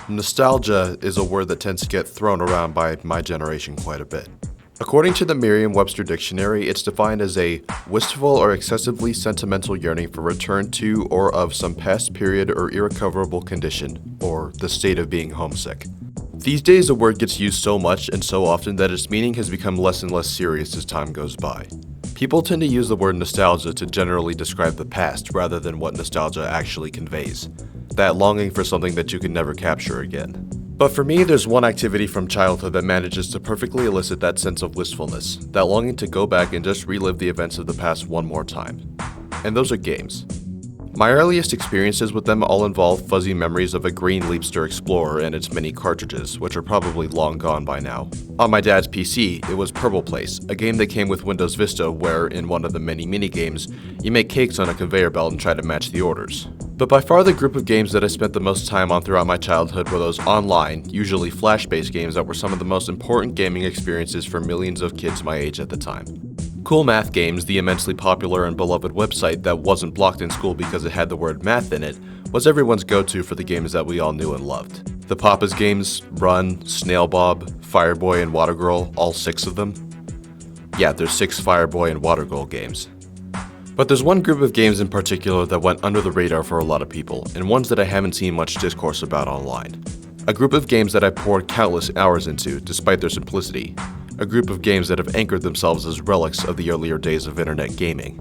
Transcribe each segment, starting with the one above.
Nostalgia is a word that tends to get thrown around by my generation quite a bit. According to the Merriam-Webster dictionary, it's defined as a wistful or excessively sentimental yearning for return to or of some past period or irrecoverable condition, or the state of being homesick. These days, the word gets used so much and so often that its meaning has become less and less serious as time goes by. People tend to use the word nostalgia to generally describe the past rather than what nostalgia actually conveys. That longing for something that you can never capture again. But for me, there's one activity from childhood that manages to perfectly elicit that sense of wistfulness, that longing to go back and just relive the events of the past one more time. And those are games. My earliest experiences with them all involve fuzzy memories of a green Leapster Explorer and its many cartridges, which are probably long gone by now. On my dad's PC, it was Purple Place, a game that came with Windows Vista where, in one of the many mini-games, you make cakes on a conveyor belt and try to match the orders. But by far the group of games that I spent the most time on throughout my childhood were those online, usually flash-based games that were some of the most important gaming experiences for millions of kids my age at the time. Coolmathgames, the immensely popular and beloved website that wasn't blocked in school because it had the word math in it, was everyone's go-to for the games that we all knew and loved. The Papa's games, Run, Snail Bob, Fireboy, and Water Girl, all 6 of them. Yeah, there's 6 Fireboy and Water Girl games. But there's one group of games in particular that went under the radar for a lot of people, and ones that I haven't seen much discourse about online. A group of games that I poured countless hours into, despite their simplicity. A group of games that have anchored themselves as relics of the earlier days of internet gaming.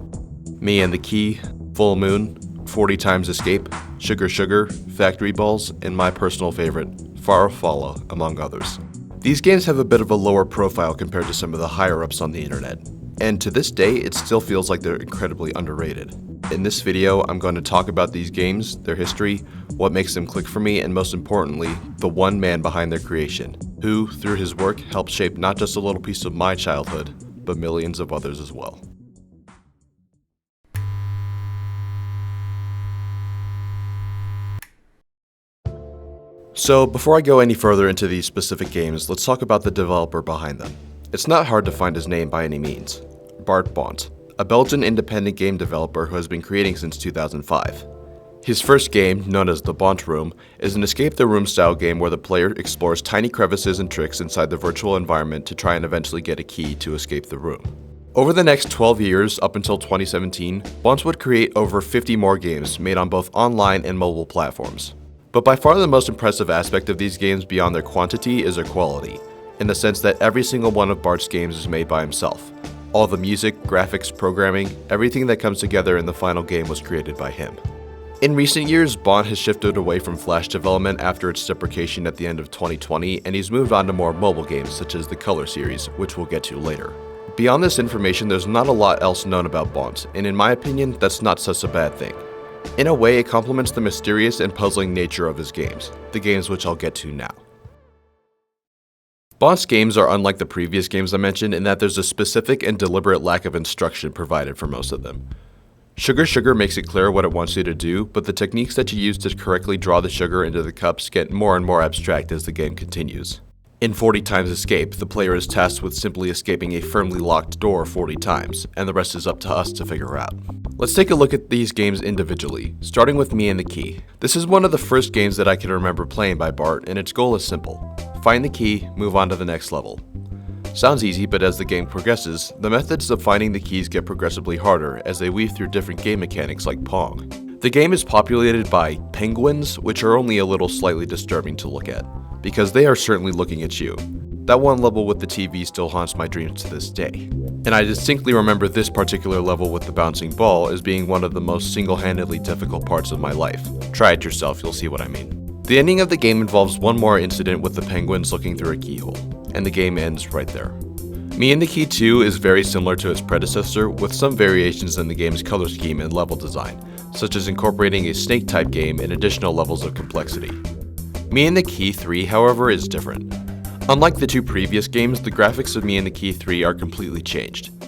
Me and the Key, Full Moon, 40 Times Escape, Sugar Sugar, Factory Balls, and my personal favorite, Farafalla, among others. These games have a bit of a lower profile compared to some of the higher-ups on the internet, and to this day, it still feels like they're incredibly underrated. In this video, I'm going to talk about these games, their history, what makes them click for me, and most importantly, the one man behind their creation, who, through his work, helped shape not just a little piece of my childhood, but millions of others as well. So, before I go any further into these specific games, let's talk about the developer behind them. It's not hard to find his name by any means. Bart Bonte, a Belgian independent game developer who has been creating since 2005. His first game, known as the Bonte Room, is an escape the room style game where the player explores tiny crevices and tricks inside the virtual environment to try and eventually get a key to escape the room. Over the next 12 years, up until 2017, Bonte would create over 50 more games made on both online and mobile platforms. But by far the most impressive aspect of these games beyond their quantity is their quality, in the sense that every single one of Bart's games is made by himself. All the music, graphics, programming, everything that comes together in the final game was created by him. In recent years, Bonte has shifted away from Flash development after its deprecation at the end of 2020, and he's moved on to more mobile games such as the Color series, which we'll get to later. Beyond this information, there's not a lot else known about Bonte, and in my opinion, that's not such a bad thing. In a way, it complements the mysterious and puzzling nature of his games, the games which I'll get to now. Bonte's games are unlike the previous games I mentioned in that there's a specific and deliberate lack of instruction provided for most of them. Sugar Sugar makes it clear what it wants you to do, but the techniques that you use to correctly draw the sugar into the cups get more and more abstract as the game continues. In 40 Times Escape, the player is tasked with simply escaping a firmly locked door 40 times, and the rest is up to us to figure out. Let's take a look at these games individually, starting with Me and the Key. This is one of the first games that I can remember playing by Bart, and its goal is simple. Find the key, move on to the next level. Sounds easy, but as the game progresses, the methods of finding the keys get progressively harder as they weave through different game mechanics like Pong. The game is populated by penguins, which are only a little slightly disturbing to look at, because they are certainly looking at you. That one level with the TV still haunts my dreams to this day. And I distinctly remember this particular level with the bouncing ball as being one of the most single-handedly difficult parts of my life. Try it yourself, you'll see what I mean. The ending of the game involves one more incident with the penguins looking through a keyhole, and the game ends right there. Me and the Key 2 is very similar to its predecessor, with some variations in the game's color scheme and level design, such as incorporating a snake-type game and additional levels of complexity. Me and the Key 3, however, is different. Unlike the 2 previous games, the graphics of Me and the Key 3 are completely changed.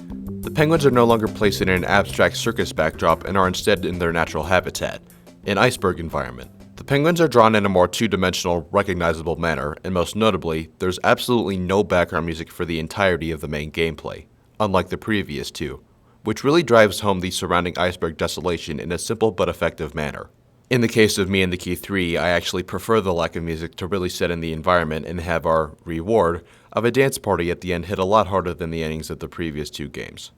The penguins are no longer placed in an abstract circus backdrop and are instead in their natural habitat, an iceberg environment. The penguins are drawn in a more two-dimensional, recognizable manner, and most notably, there's absolutely no background music for the entirety of the main gameplay, unlike the previous 2, which really drives home the surrounding iceberg desolation in a simple but effective manner. In the case of Me and the Key 3, I actually prefer the lack of music to really set in the environment and have our reward of a dance party at the end hit a lot harder than the endings of the previous two games.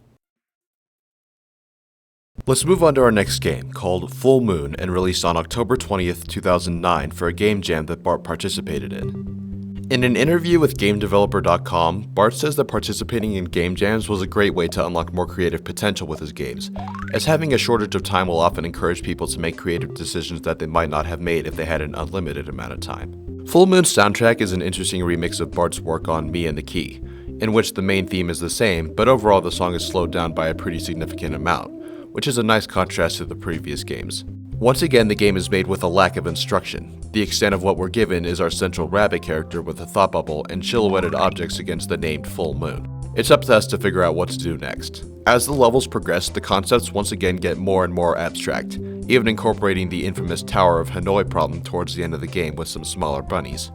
Let's move on to our next game, called Full Moon, and released on October 20th, 2009 for a game jam that Bart participated in. In an interview with GameDeveloper.com, Bart says that participating in game jams was a great way to unlock more creative potential with his games, as having a shortage of time will often encourage people to make creative decisions that they might not have made if they had an unlimited amount of time. Full Moon's soundtrack is an interesting remix of Bart's work on Me and the Key, in which the main theme is the same, but overall the song is slowed down by a pretty significant amount, which is a nice contrast to the previous games. Once again, the game is made with a lack of instruction. The extent of what we're given is our central rabbit character with a thought bubble and silhouetted objects against the named full moon. It's up to us to figure out what to do next. As the levels progress, the concepts once again get more and more abstract, even incorporating the infamous Tower of Hanoi problem towards the end of the game with some smaller bunnies.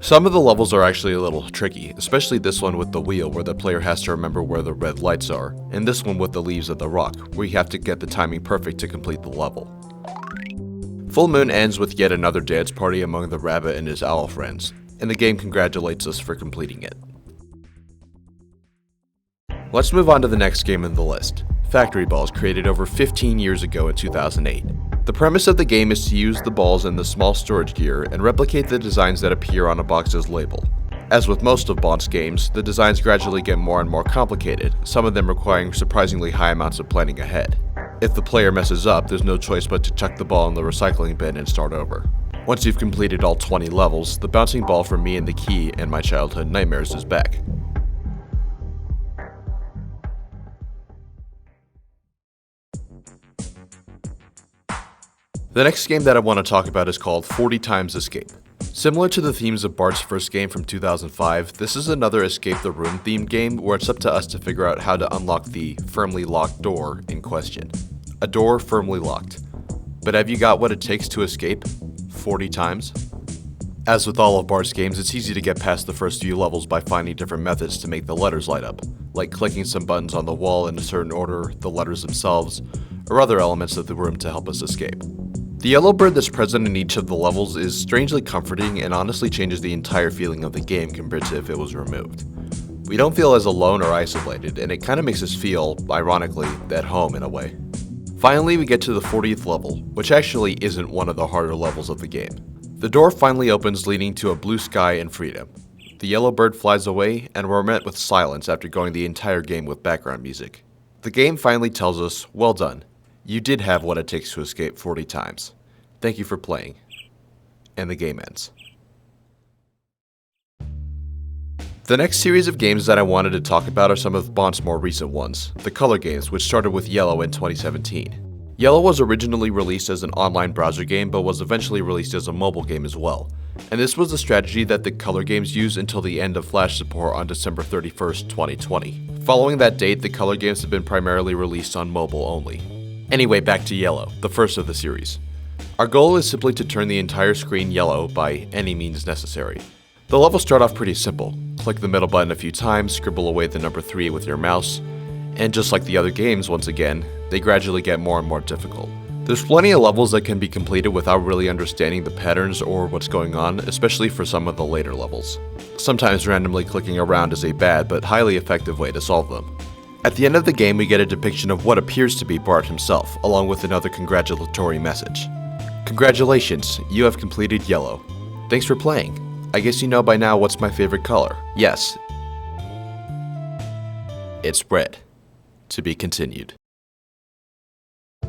Some of the levels are actually a little tricky, especially this one with the wheel where the player has to remember where the red lights are, and this one with the leaves of the rock, where you have to get the timing perfect to complete the level. Full Moon ends with yet another dance party among the rabbit and his owl friends, and the game congratulates us for completing it. Let's move on to the next game in the list, Factory Balls, created over 15 years ago in 2008. The premise of the game is to use the balls in the small storage gear and replicate the designs that appear on a box's label. As with most of Bonte's games, the designs gradually get more and more complicated, some of them requiring surprisingly high amounts of planning ahead. If the player messes up, there's no choice but to chuck the ball in the recycling bin and start over. Once you've completed all 20 levels, the bouncing ball from Me and the Key and my childhood nightmares is back. The next game that I want to talk about is called 40 Times Escape. Similar to the themes of Bart's first game from 2005, this is another Escape the Room themed game where it's up to us to figure out how to unlock the firmly locked door in question. A door firmly locked. But have you got what it takes to escape 40 times? As with all of Bart's games, it's easy to get past the first few levels by finding different methods to make the letters light up, like clicking some buttons on the wall in a certain order, the letters themselves, or other elements of the room to help us escape. The yellow bird that's present in each of the levels is strangely comforting and honestly changes the entire feeling of the game compared to if it was removed. We don't feel as alone or isolated, and it kind of makes us feel, ironically, at home in a way. Finally, we get to the 40th level, which actually isn't one of the harder levels of the game. The door finally opens, leading to a blue sky and freedom. The yellow bird flies away, and we're met with silence after going the entire game with background music. The game finally tells us, well done. You did have what it takes to escape 40 times. Thank you for playing. And the game ends. The next series of games that I wanted to talk about are some of Bonte's more recent ones, the color games, which started with Yellow in 2017. Yellow was originally released as an online browser game, but was eventually released as a mobile game as well. And this was the strategy that the color games used until the end of Flash support on December 31st, 2020. Following that date, the color games have been primarily released on mobile only. Anyway, back to Yellow, the first of the series. Our goal is simply to turn the entire screen yellow by any means necessary. The levels start off pretty simple. Click the middle button a few times, scribble away the number 3 with your mouse, and just like the other games once again, they gradually get more and more difficult. There's plenty of levels that can be completed without really understanding the patterns or what's going on, especially for some of the later levels. Sometimes randomly clicking around is a bad but highly effective way to solve them. At the end of the game, we get a depiction of what appears to be Bart himself, along with another congratulatory message. Congratulations, you have completed Yellow. Thanks for playing. I guess you know by now what's my favorite color. Yes. It's red. To be continued.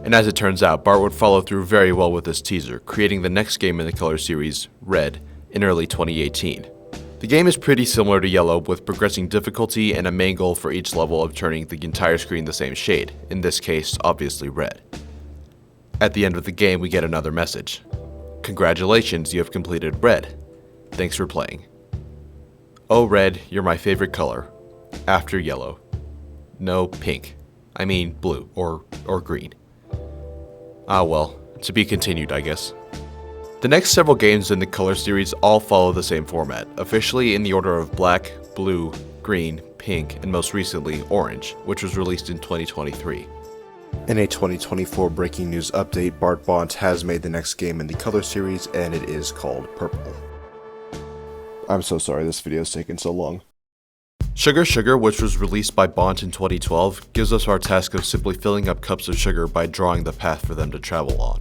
And as it turns out, Bart would follow through very well with this teaser, creating the next game in the color series, Red, in early 2018. The game is pretty similar to Yellow, with progressing difficulty and a main goal for each level of turning the entire screen the same shade, in this case, obviously red. At the end of the game, we get another message. Congratulations, you have completed Red. Thanks for playing. Oh Red, you're my favorite color. After Yellow. No, pink. I mean blue, or green. Ah well, to be continued, I guess. The next several games in the color series all follow the same format, officially in the order of black, blue, green, pink, and most recently, orange, which was released in 2023. In a 2024 breaking news update, Bart Bonte has made the next game in the Color series, and it is called Purple. I'm so sorry this video is taking so long. Sugar Sugar, which was released by Bonte in 2012, gives us our task of simply filling up cups of sugar by drawing the path for them to travel on.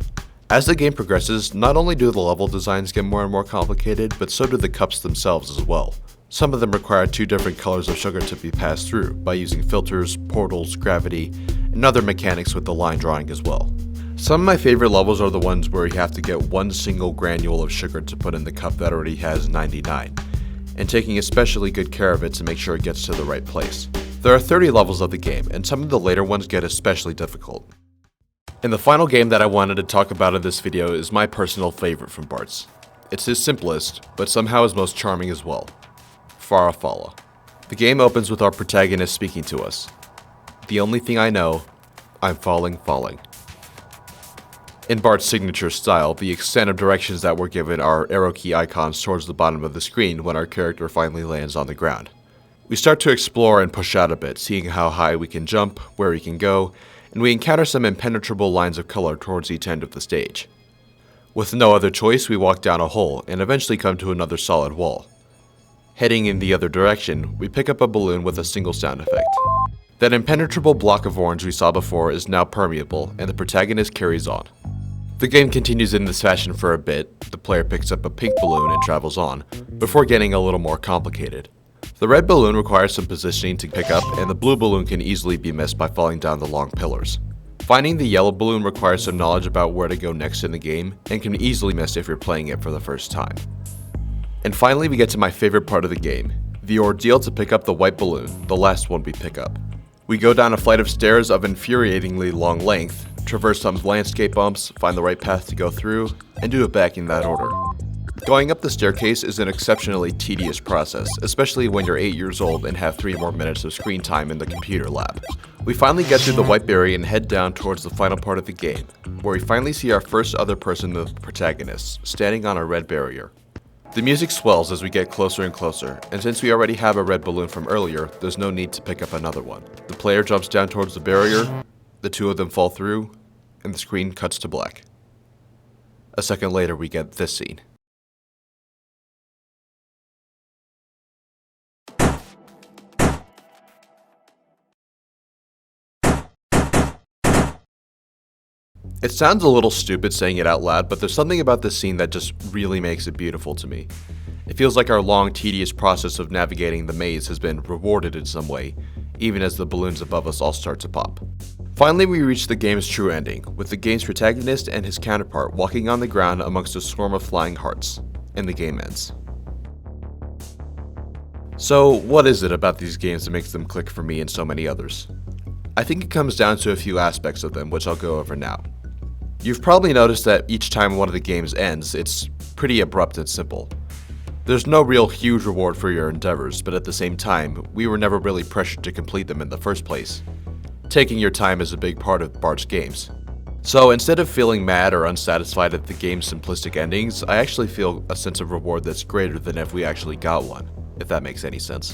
As the game progresses, not only do the level designs get more and more complicated, but so do the cups themselves as well. Some of them require 2 different colors of sugar to be passed through by using filters, portals, gravity, and other mechanics with the line drawing as well. Some of my favorite levels are the ones where you have to get one single granule of sugar to put in the cup that already has 99, and taking especially good care of it to make sure it gets to the right place. There are 30 levels of the game, and some of the later ones get especially difficult. And the final game that I wanted to talk about in this video is my personal favorite from Bart's. It's his simplest, but somehow his most charming as well. Farafalla. The game opens with our protagonist speaking to us. The only thing I know, I'm falling. In Bart's signature style, the extent of directions that we're given are arrow key icons towards the bottom of the screen when our character finally lands on the ground. We start to explore and push out a bit, seeing how high we can jump, where we can go, and we encounter some impenetrable lines of color towards each end of the stage. With no other choice, we walk down a hole and eventually come to another solid wall. Heading in the other direction, we pick up a balloon with a single sound effect. That impenetrable block of orange we saw before is now permeable, and the protagonist carries on. The game continues in this fashion for a bit. The player picks up a pink balloon and travels on, before getting a little more complicated. The red balloon requires some positioning to pick up, and the blue balloon can easily be missed by falling down the long pillars. Finding the yellow balloon requires some knowledge about where to go next in the game, and can be easily missed if you're playing it for the first time. And finally we get to my favorite part of the game, the ordeal to pick up the white balloon, the last one we pick up. We go down a flight of stairs of infuriatingly long length, traverse some landscape bumps, find the right path to go through, and do it back in that order. Going up the staircase is an exceptionally tedious process, especially when you're 8 years old and have 3 more minutes of screen time in the computer lab. We finally get through the white berry and head down towards the final part of the game, where we finally see our first other person, the protagonist, standing on a red barrier. The music swells as we get closer and closer, and since we already have a red balloon from earlier, there's no need to pick up another one. The player jumps down towards the barrier, the 2 of them fall through, and the screen cuts to black. A second later we get this scene. It sounds a little stupid saying it out loud, but there's something about this scene that just really makes it beautiful to me. It feels like our long, tedious process of navigating the maze has been rewarded in some way, even as the balloons above us all start to pop. Finally, we reach the game's true ending, with the game's protagonist and his counterpart walking on the ground amongst a swarm of flying hearts, and the game ends. So, what is it about these games that makes them click for me and so many others? I think it comes down to a few aspects of them, which I'll go over now. You've probably noticed that each time one of the games ends, it's pretty abrupt and simple. There's no real huge reward for your endeavors, but at the same time, we were never really pressured to complete them in the first place. Taking your time is a big part of Bart's games. So instead of feeling mad or unsatisfied at the game's simplistic endings, I actually feel a sense of reward that's greater than if we actually got one, if that makes any sense.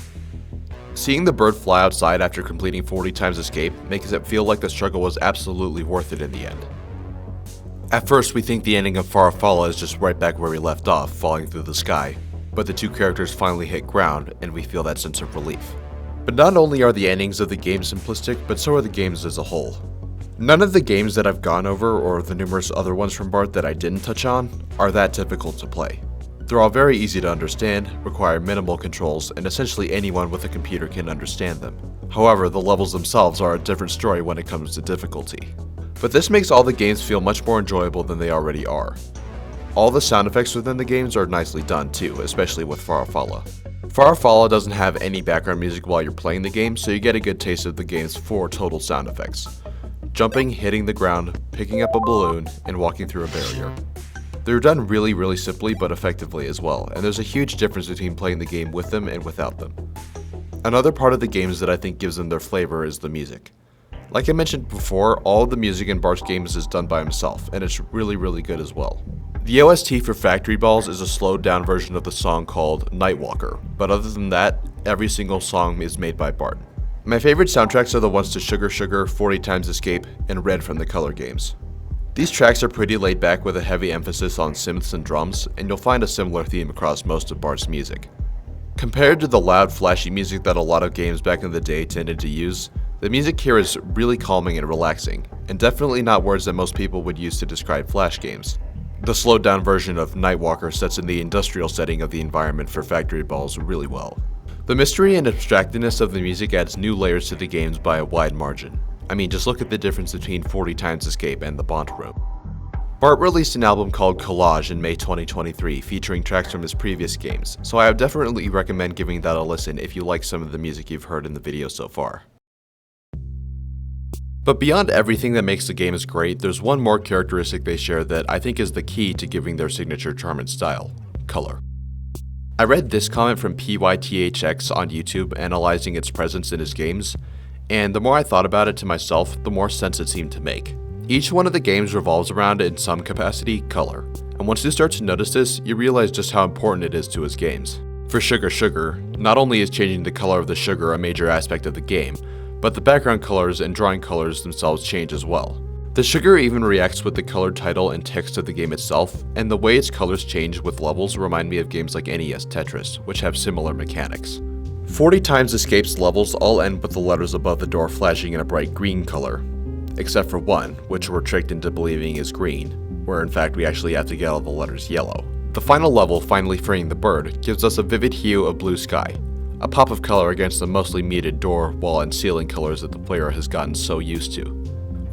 Seeing the bird fly outside after completing 40 times escape makes it feel like the struggle was absolutely worth it in the end. At first, we think the ending of Farafalla is just right back where we left off, falling through the sky, but the 2 characters finally hit ground, and we feel that sense of relief. But not only are the endings of the game simplistic, but so are the games as a whole. None of the games that I've gone over, or the numerous other ones from Bart that I didn't touch on, are that difficult to play. They're all very easy to understand, require minimal controls, and essentially anyone with a computer can understand them. However, the levels themselves are a different story when it comes to difficulty. But this makes all the games feel much more enjoyable than they already are. All the sound effects within the games are nicely done too, especially with Farafalla. Farafalla doesn't have any background music while you're playing the game, so you get a good taste of the game's 4 total sound effects. Jumping, hitting the ground, picking up a balloon, and walking through a barrier. They're done really simply but effectively as well, and there's a huge difference between playing the game with them and without them. Another part of the games that I think gives them their flavor is the music. Like I mentioned before, all of the music in Bart's games is done by himself, and it's really good as well. The OST for Factory Balls is a slowed down version of the song called Nightwalker, but other than that, every single song is made by Bart. My favorite soundtracks are the ones to Sugar Sugar, 40 Times Escape, and Red from the Color games. These tracks are pretty laid back with a heavy emphasis on synths and drums, and you'll find a similar theme across most of Bart's music. Compared to the loud, flashy music that a lot of games back in the day tended to use, the music here is really calming and relaxing, and definitely not words that most people would use to describe Flash games. The slowed down version of Nightwalker sets in the industrial setting of the environment for Factory Balls really well. The mystery and abstractedness of the music adds new layers to the games by a wide margin. I mean, just look at the difference between 40 Times Escape and the Bonte Room. Bart released an album called Collage in May 2023 featuring tracks from his previous games, so I would definitely recommend giving that a listen if you like some of the music you've heard in the video so far. But beyond everything that makes the games great, there's one more characteristic they share that I think is the key to giving their signature charm and style: color. I read this comment from PYTHX on YouTube analyzing its presence in his games, and the more I thought about it to myself, the more sense it seemed to make. Each one of the games revolves around, in some capacity, color, and once you start to notice this, you realize just how important it is to his games. For Sugar Sugar, not only is changing the color of the sugar a major aspect of the game, but the background colors and drawing colors themselves change as well. The sugar even reacts with the colored title and text of the game itself, and the way its colors change with levels remind me of games like NES Tetris, which have similar mechanics. 40 Times Escape's levels all end with the letters above the door flashing in a bright green color, except for one, which we're tricked into believing is green, where in fact we actually have to get all the letters yellow. The final level, finally freeing the bird, gives us a vivid hue of blue sky, a pop of color against the mostly muted door, wall, and ceiling colors that the player has gotten so used to.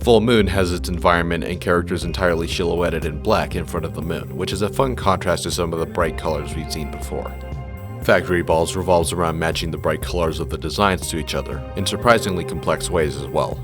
Full Moon has its environment and characters entirely silhouetted in black in front of the moon, which is a fun contrast to some of the bright colors we've seen before. Factory Balls revolves around matching the bright colors of the designs to each other, in surprisingly complex ways as well.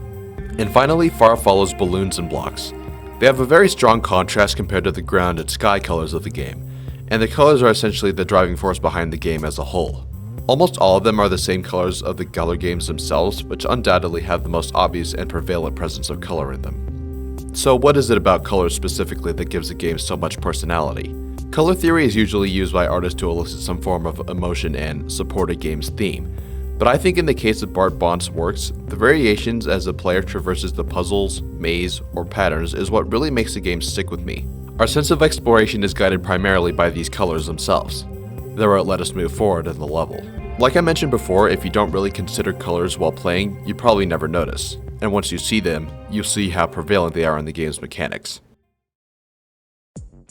And finally, farafalla's balloons and blocks. They have a very strong contrast compared to the ground and sky colors of the game, and the colors are essentially the driving force behind the game as a whole. Almost all of them are the same colors of the color games themselves, which undoubtedly have the most obvious and prevalent presence of color in them. So what is it about colors specifically that gives a game so much personality? Color theory is usually used by artists to elicit some form of emotion and support a game's theme, but I think in the case of Bart Bonte's works, the variations as the player traverses the puzzles, maze, or patterns is what really makes the game stick with me. Our sense of exploration is guided primarily by these colors themselves. They're what let us move forward in the level. Like I mentioned before, if you don't really consider colors while playing, you probably never notice, and once you see them, you'll see how prevalent they are in the game's mechanics.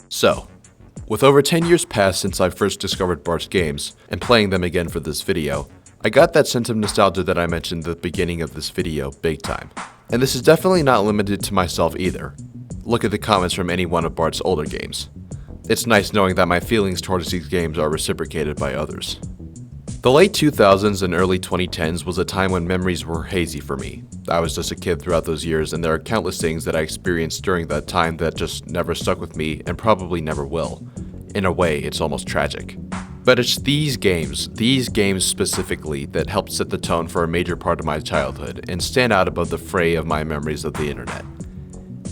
So, with over 10 years passed since I first discovered Bart's games, and playing them again for this video, I got that sense of nostalgia that I mentioned at the beginning of this video big time. And this is definitely not limited to myself either. Look at the comments from any one of Bart's older games. It's nice knowing that my feelings towards these games are reciprocated by others. The late 2000s and early 2010s was a time when memories were hazy for me. I was just a kid throughout those years, and there are countless things that I experienced during that time that just never stuck with me and probably never will. In a way, it's almost tragic. But it's these games specifically, that helped set the tone for a major part of my childhood and stand out above the fray of my memories of the internet.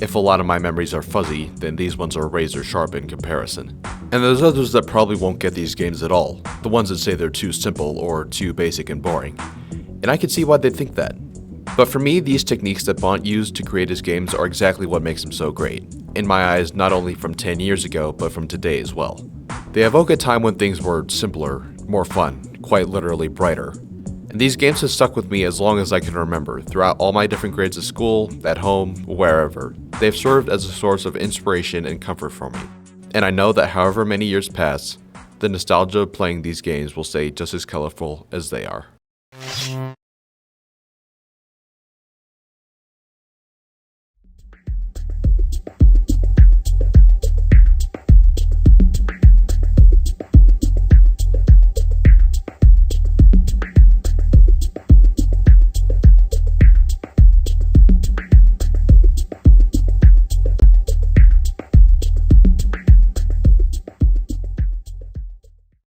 If a lot of my memories are fuzzy, then these ones are razor sharp in comparison. And there's others that probably won't get these games at all, the ones that say they're too simple or too basic and boring. And I can see why they think that. But for me, these techniques that Bonte used to create his games are exactly what makes them so great. In my eyes, not only from 10 years ago, but from today as well. They evoke a time when things were simpler, more fun, quite literally brighter. And these games have stuck with me as long as I can remember, throughout all my different grades of school, at home, wherever. They've served as a source of inspiration and comfort for me. And I know that however many years pass, the nostalgia of playing these games will stay just as colorful as they are.